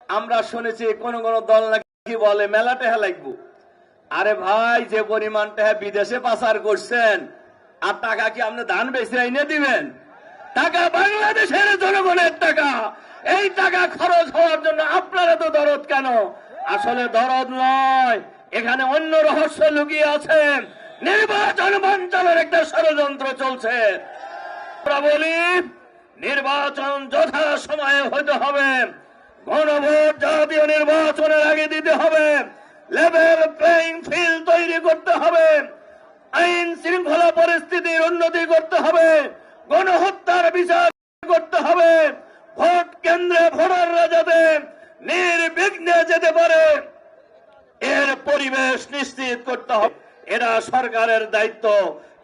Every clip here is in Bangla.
আমরা শুনেছি কোন কোন দল নাকি বলে মেলা টেহা লাগবো। আরে ভাই, যে পরিমাণ টেহা বিদেশে পাচার করছেন, আর টাকা কি আপনি ধান বেশি এনে দিবেন? টাকা বাংলাদেশের জনগণের টাকা। এই টাকা খরচ হওয়ার জন্য আপনারা তো দরদ কেন? আসলে দরদ নয়, এখানে অন্য রহস্য লুকিয়ে আছে। নির্বাচন বানচালের একটা ষড়যন্ত্র চলছে। আমরা বলি নির্বাচন যথা সময়ে হতে হবে, গণভোট জাতীয় নির্বাচনের আগে দিতে হবে, লেভেল প্লেইং ফিল্ড তৈরি করতে হবে, আইন শৃঙ্খলা পরিস্থিতির উন্নতি করতে হবে, গণহত্যার বিচার করতে হবে, ভোট কেন্দ্রে ভোটাররা যাতে নির্বিঘ্নে যেতে পারে এর পরিবেশ নিশ্চিত করতে হবে। এটা সরকারের দায়িত্ব।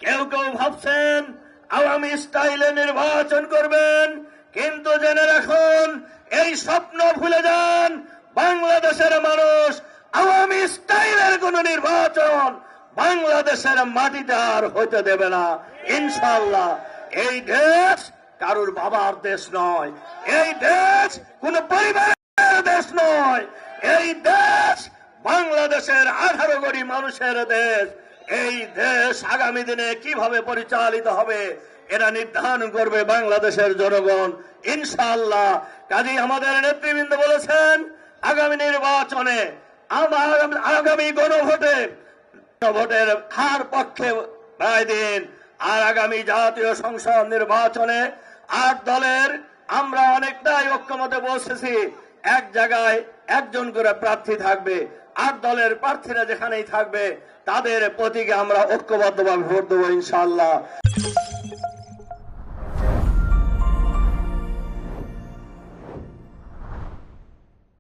কেউ কেউ ভাবছেন আওয়ামী স্টাইলে নির্বাচন করবেন, কিন্তু জেনে রাখুন এই স্বপ্ন ভুলে যান। বাংলাদেশের মানুষ আওয়ামী স্টাইলের কোন নির্বাচন বাংলাদেশের মাটিতে আর হতে দেবে না ইনশাআল্লাহ। এই দেশ কারুর বাবার দেশ নয়, এই দেশ কোন পরিবারের দেশ নয়, এই দেশ বাংলাদেশের 18 কোটি মানুষের দেশ। এই দেশ আগামী দিনে কিভাবে পরিচালিত হবে এটা নির্ধারণ করবে বাংলাদেশের জনগণ ইনশাআল্লাহ। কাজী আমাদের নেতৃবৃন্দ বলেছেন আগামী নির্বাচনে, আগামী গণভোটের হার পক্ষে রায় দিন। আর আগামী জাতীয় সংসদ নির্বাচনে 8 দলের আমরা অনেকটাই ঐক্যমতে বসেছি। এক জায়গায় একজন করে প্রার্থী থাকবে, 8 দলের প্রার্থীরা যেখানেই থাকবে তাদের প্রতীকে আমরা ঐক্যবদ্ধভাবে ভোট দেবো ইনশাআল্লাহ।